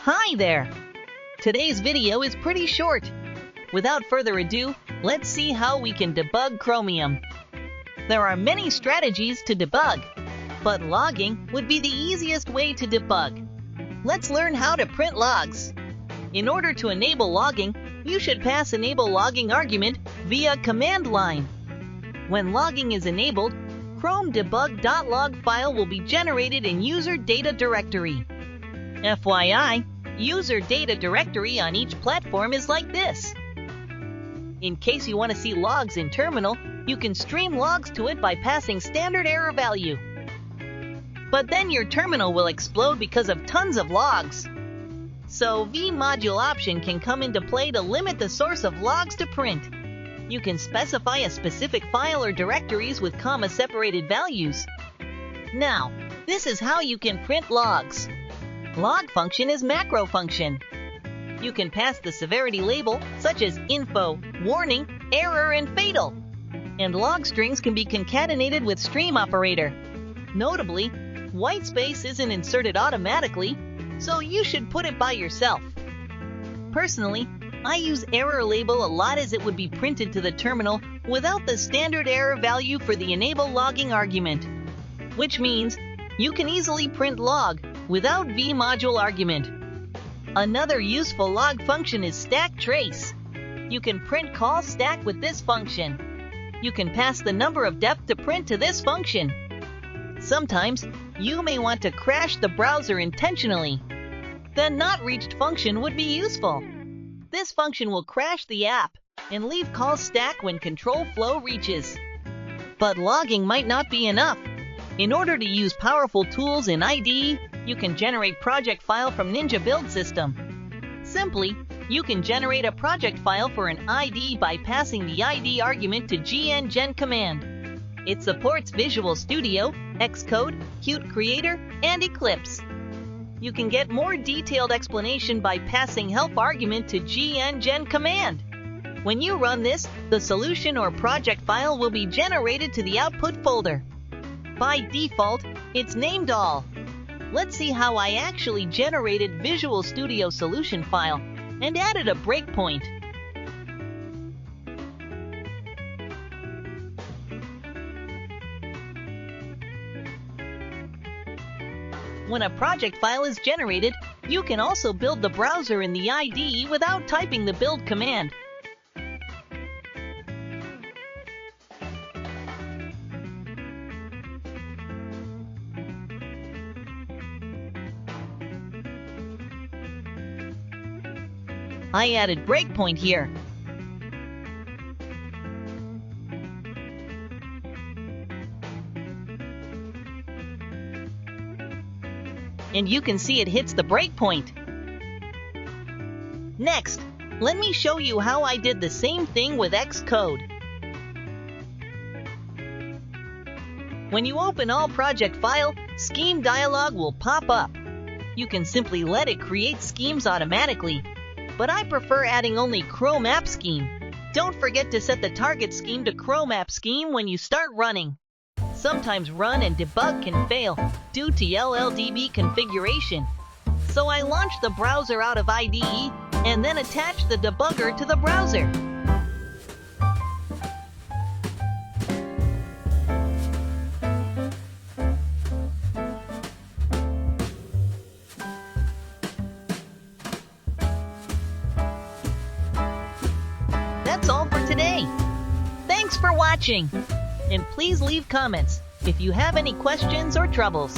Hi there! Today's video is pretty short. Without further ado, let's see how we can debug Chromium. There are many strategies to debug, but logging would be the easiest way to debug. Let's learn how to print logs. In order to enable logging, you should pass enable logging argument via command line. When logging is enabled, Chrome debug.log file will be generated in user data directory. FYI, user data directory on each platform is like this. In case you want to see logs in terminal, you can stream logs to it by passing standard error value. But then your terminal will explode because of tons of logs. So vmodule option can come into play to limit the source of logs to print. You can specify a specific file or directories with comma-separated values. Now, this is how you can print logs. Log function is macro function. You can pass the severity label, such as info, warning, error, and fatal. And log strings can be concatenated with stream operator. Notably, whitespace isn't inserted automatically, so you should put it by yourself. Personally, I use error label a lot as it would be printed to the terminal without the standard error value for the enable logging argument, which means you can easily print log without vmodule argument. Another useful log function is stack trace. You can print call stack with this function. You can pass the number of depth to print to this function. Sometimes, you may want to crash the browser intentionally. The not reached function would be useful. This function will crash the app and leave call stack when control flow reaches. But logging might not be enough. In order to use powerful tools in IDE, you can generate project file from Ninja Build System. Simply, you can generate a project file for an IDE by passing the IDE argument to gngen command. It supports Visual Studio, Xcode, Qt Creator, and Eclipse. You can get more detailed explanation by passing help argument to gngen command. When you run this, the solution or project file will be generated to the output folder. By default, it's named all. Let's see how I actually generated Visual Studio solution file and added a breakpoint. When a project file is generated, you can also build the browser in the IDE without typing the build command. I added breakpoint here. And you can see it hits the breakpoint. Next, let me show you how I did the same thing with Xcode. When you open all project file, scheme dialog will pop up. You can simply let it create schemes automatically, but I prefer adding only Chrome app scheme. Don't forget to set the target scheme to Chrome app scheme when you start running. Sometimes run and debug can fail due to LLDB configuration. So I launched the browser out of IDE and then attached the debugger to the browser. That's all for today. Thanks for watching. And please leave comments if you have any questions or troubles.